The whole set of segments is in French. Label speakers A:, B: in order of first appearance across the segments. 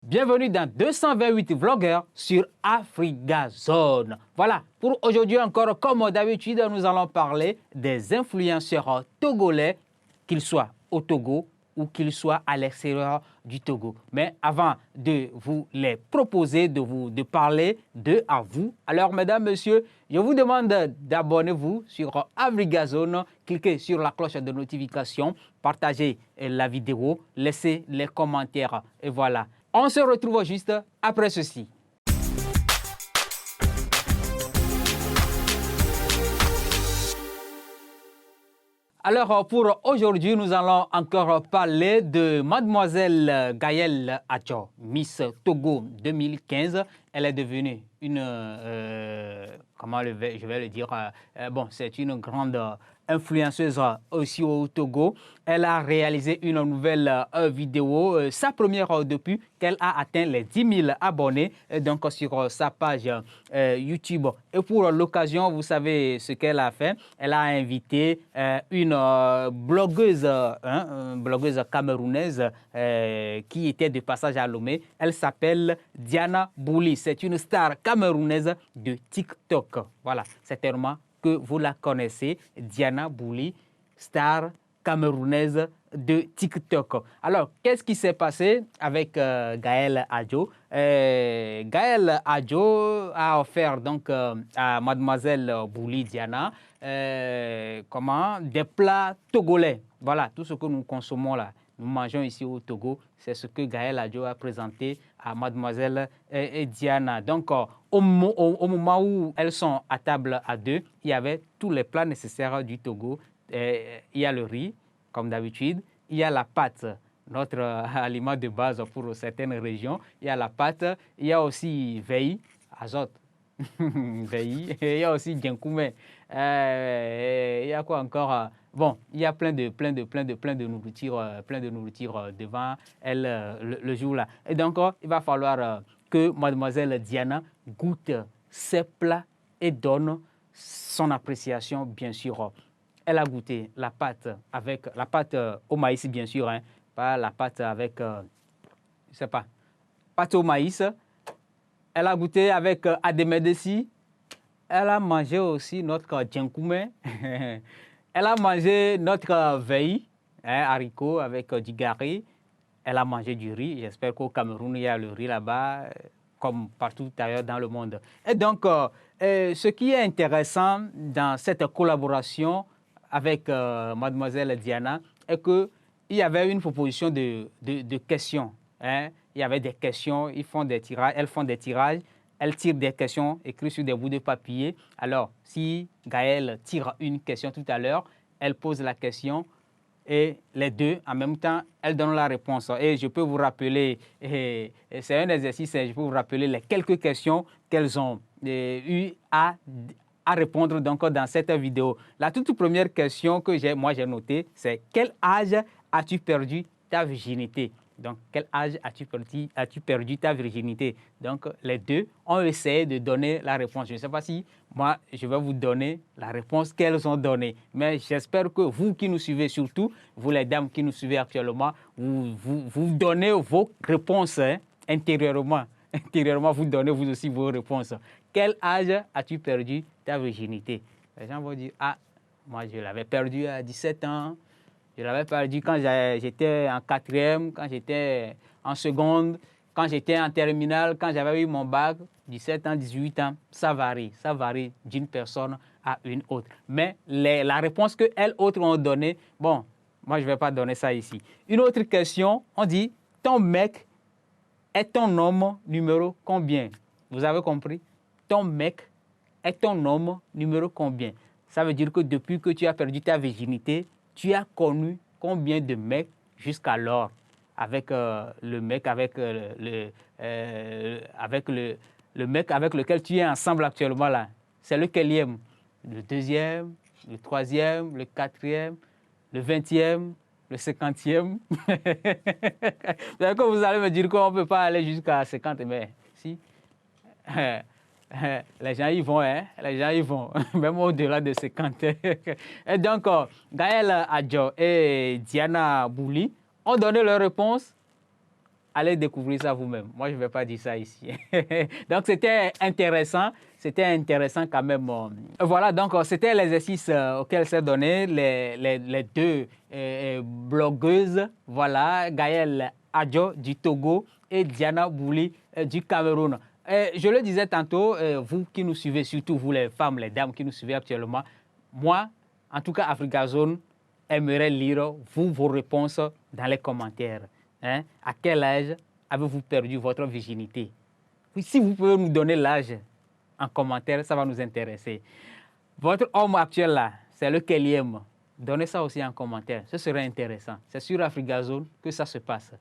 A: Bienvenue dans 228 vlogueurs sur Afrigazone. Voilà, pour aujourd'hui encore, comme d'habitude, nous allons parler des influenceurs togolais, qu'ils soient au Togo ou qu'ils soient à l'extérieur du Togo. Mais avant de vous les proposer, de parler d'eux à vous, alors mesdames, messieurs, je vous demande d'abonner-vous sur Afrigazone, cliquez sur la cloche de notification, partagez la vidéo, laissez les commentaires et voilà. On se retrouve juste après ceci. Alors, pour aujourd'hui, nous allons encore parler de Mademoiselle Gaëlle Adjo, Miss Togo 2015. Elle est devenue une, comment je vais le dire, bon, c'est une grande influenceuse aussi au Togo. Elle a réalisé une nouvelle vidéo, sa première depuis qu'elle a atteint les 10 000 abonnés, donc sur sa page YouTube. Et pour l'occasion, vous savez ce qu'elle a fait. Elle a invité une blogueuse camerounaise qui était de passage à Lomé. Elle s'appelle Diana Bouli. C'est une star camerounaise de TikTok. Voilà, certainement que vous la connaissez, Diana Bouli, star camerounaise de TikTok. Alors, qu'est-ce qui s'est passé avec Gaëlle Adjo? Gaëlle Adjo a offert donc à Mademoiselle Bouli Diana des plats togolais. Voilà, tout ce que nous consommons là, nous mangeons ici au Togo, c'est ce que Gaëlle Adjo a présenté à Mademoiselle Diana. Donc, au moment où elles sont à table à deux, il y avait tous les plats nécessaires du Togo. Il y a le riz, comme d'habitude. Il y a la pâte, notre aliment de base pour certaines régions. Il y a la pâte. Il y a aussi veille, azote. Veille. Il y a aussi djenkoumé. Il y a quoi encore? Bon, il y a plein de nourriture devant elle le jour-là. Et donc, il va falloir que Mademoiselle Diana goûte ces plats et donne son appréciation, bien sûr. Elle a goûté la pâte avec la pâte au maïs, bien sûr, hein, pas la pâte avec, je ne sais pas, pâte au maïs. Elle a goûté avec ademedesi. Elle a mangé aussi notre djenkoumé. Elle a mangé notre veille, hein, haricots avec du gari. Elle a mangé du riz. J'espère qu'au Cameroun, il y a le riz là-bas, comme partout ailleurs dans le monde. Et donc, ce qui est intéressant dans cette collaboration avec Mademoiselle Diana est qu'il y avait une proposition de questions. Hein. Il y avait des questions, elles font des tirages, elles tirent des questions écrites sur des bouts de papier. Alors, si Gaëlle tire une question tout à l'heure, elle pose la question et les deux, en même temps, elles donnent la réponse. Et je peux vous rappeler, c'est un exercice, je peux vous rappeler les quelques questions qu'elles ont eu à répondre donc dans cette vidéo. La toute première question que j'ai notée, c'est quel âge as-tu perdu ta virginité? Donc, quel âge as-tu perdu ta virginité? Donc, les deux ont essayé de donner la réponse. Je ne sais pas si moi, je vais vous donner la réponse qu'elles ont donnée. Mais j'espère que vous qui nous suivez, surtout, vous les dames qui nous suivez actuellement, vous donnez vos réponses hein, intérieurement. Intérieurement, vous donnez vous aussi vos réponses. Quel âge as-tu perdu ta virginité? Les gens vont dire, ah, moi je l'avais perdu à 17 ans. Je l'avais perdu quand j'étais en quatrième, quand j'étais en seconde, quand j'étais en terminale, quand j'avais eu mon bac, 17 ans, 18 ans. Ça varie d'une personne à une autre. Mais la réponse que elles autres ont donnée, bon, moi je ne vais pas donner ça ici. Une autre question, on dit, ton mec est ton homme numéro combien? Vous avez compris? Ton mec est ton homme numéro combien? Ça veut dire que depuis que tu as perdu ta virginité, tu as connu combien de mecs jusqu'alors avec le mec avec le mec avec lequel tu es ensemble actuellement là? C'est lequelième? Le deuxième, le troisième, le quatrième, le 20e, le 50e. Vous allez me dire qu'on ne peut pas aller jusqu'à 50, mais si. Les gens y vont, hein? Les gens y vont, même au-delà de 50. Et donc, Gaëlle Adjo et Diana Bouli ont donné leur réponse. allez découvrir ça vous-même. Moi, je ne vais pas dire ça ici. Donc, c'était intéressant. C'était intéressant quand même. Voilà, donc c'était l'exercice auquel s'est donné les deux blogueuses. Voilà, Gaëlle Adjo du Togo et Diana Bouli du Cameroun. Je le disais tantôt, vous qui nous suivez, surtout vous les femmes, les dames qui nous suivez actuellement, moi, en tout cas Africa Zone, aimerais lire vos réponses dans les commentaires. Hein? À quel âge avez-vous perdu votre virginité? Si vous pouvez nous donner l'âge en commentaire, ça va nous intéresser. Votre homme actuel là, c'est lequelième? Donnez ça aussi en commentaire, ce serait intéressant. C'est sur Africa Zone que ça se passe.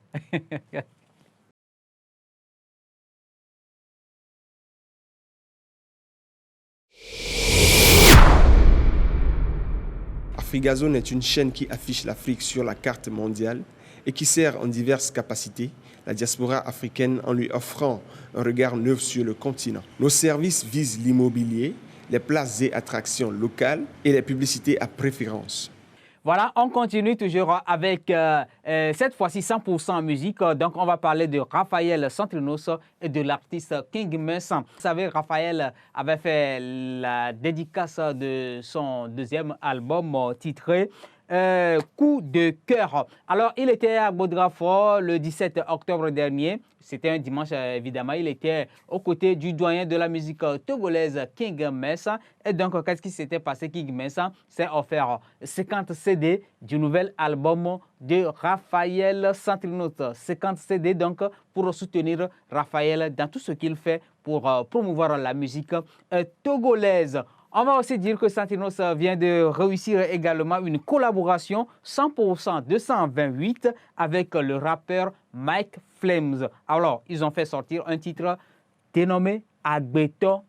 B: Africa Zone est une chaîne qui affiche l'Afrique sur la carte mondiale et qui sert en diverses capacités la diaspora africaine en lui offrant un regard neuf sur le continent. Nos services visent l'immobilier, les places et attractions locales et les publicités à préférence.
A: Voilà, on continue toujours avec cette fois-ci 100% musique. Donc, on va parler de Raphaël Centrinos et de l'artiste King Messan. Vous savez, Raphaël avait fait la dédicace de son deuxième album titré Coup de cœur. Alors, il était à Bodrafort le 17 octobre dernier. C'était un dimanche, évidemment. Il était aux côtés du doyen de la musique togolaise, King Messan. Et donc, qu'est-ce qui s'était passé? King Messan s'est offert 50 CD du nouvel album de Raphaël Centrinos. 50 CD, donc, pour soutenir Raphaël dans tout ce qu'il fait pour promouvoir la musique togolaise. On va aussi dire que Centrinos vient de réussir également une collaboration 100% 228 avec le rappeur Mike Flames. Alors, ils ont fait sortir un titre dénommé Agbeto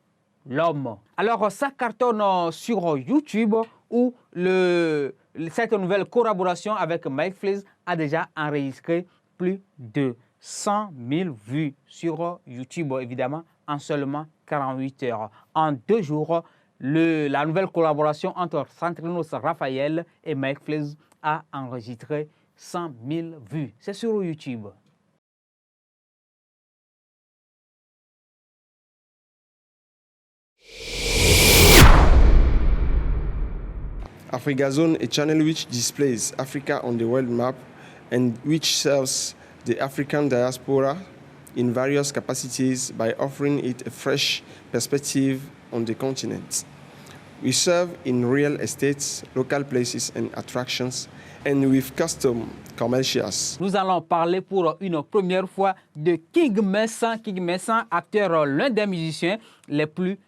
A: l'homme. Alors, ça cartonne sur YouTube où cette nouvelle collaboration avec Mike Flames a déjà enregistré plus de 100 000 vues sur YouTube, évidemment, en seulement 48 heures. En 2 jours, la nouvelle collaboration entre Centrinos Raphaël et Mike Flames a enregistré 100 000 vues. C'est sur YouTube.
B: Africa Zone, a channel which displays Africa on the world map and which serves the African diaspora in various capacities by offering it a fresh perspective on the continent. We serve in real estates, local places and attractions, and with custom commercials.
A: Nous allons parler pour une première fois de King Messan. King Messan, acteur, l'un des musiciens les plus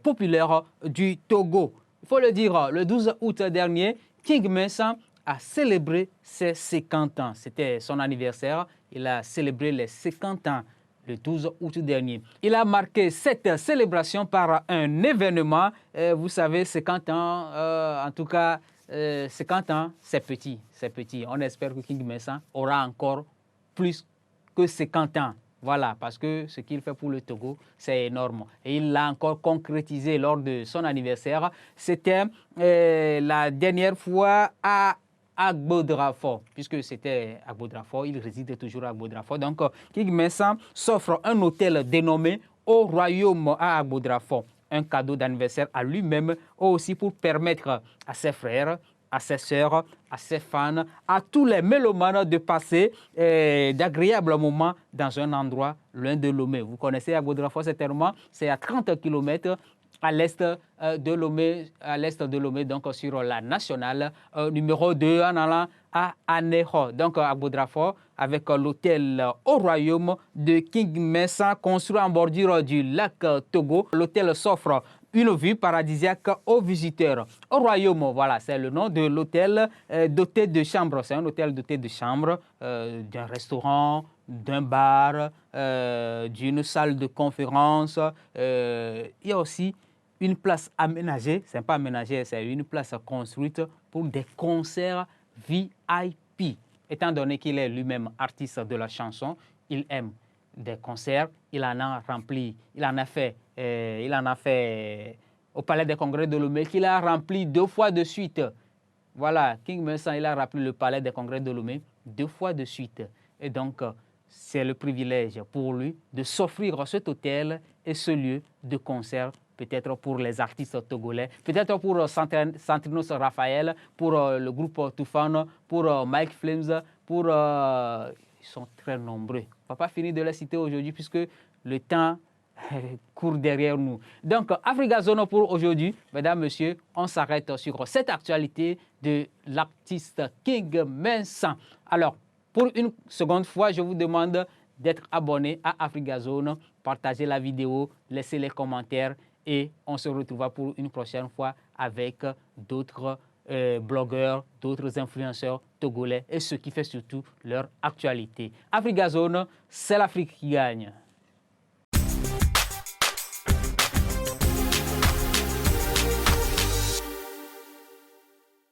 A: populaires du Togo. Il faut le dire, le 12 août dernier, King Messan a célébré ses 50 ans. C'était son anniversaire. Il a célébré les 50 ans le 12 août dernier. Il a marqué cette célébration par un événement. Vous savez, 50 ans, en tout cas, 50 ans, c'est petit, c'est petit. On espère que King Messan aura encore plus que 50 ans. Voilà, parce que ce qu'il fait pour le Togo, c'est énorme. Et il l'a encore concrétisé lors de son anniversaire. C'était la dernière fois à Agbodrafort, puisque c'était à Agbodrafort, il réside toujours à Agbodrafort. Donc, King Messan s'offre un hôtel dénommé Au Royaume à Agbodrafort. Un cadeau d'anniversaire à lui-même, aussi pour permettre à ses frères, à ses sœurs, à ses fans, à tous les mélomanes de passer d'agréables moments dans un endroit loin de Lomé. Vous connaissez Agbodrafort certainement, c'est à 30 km à l'est de Lomé, donc sur la nationale numéro 2 en allant à Aneho. Donc à Agbodrafort avec l'hôtel Au Royaume de King Messan construit en bordure du lac Togo. L'hôtel s'offre une vue paradisiaque aux visiteurs. Au Royaume, voilà, c'est le nom de l'hôtel doté de chambres. C'est un hôtel doté de chambres, d'un restaurant, d'un bar, d'une salle de conférence. Il y a aussi une place aménagée, c'est pas aménagée, c'est une place construite pour des concerts VIP. Étant donné qu'il est lui-même artiste de la chanson, il aime des concerts, il en a rempli, il en a fait au Palais des Congrès de Lomé, qu'il a rempli 2 fois de suite. Voilà, King Messan, il a rempli le Palais des Congrès de Lomé 2 fois de suite. Et donc, c'est le privilège pour lui de s'offrir cet hôtel et ce lieu de concert, peut-être pour les artistes togolais, peut-être pour Santrinos Raphaël, pour le groupe Toufan, pour Mike Flames, pour... ils sont très nombreux. On ne va pas finir de les citer aujourd'hui puisque le temps court derrière nous. Donc, Africa Zone pour aujourd'hui. Mesdames, Messieurs, on s'arrête sur cette actualité de l'artiste King Mensa. Alors, pour une seconde fois, je vous demande d'être abonné à Africa Zone, partagez la vidéo, laissez les commentaires et on se retrouvera pour une prochaine fois avec d'autres blogueurs, d'autres influenceurs togolais et ce qui fait surtout leur actualité. Africa Zone, c'est l'Afrique qui gagne.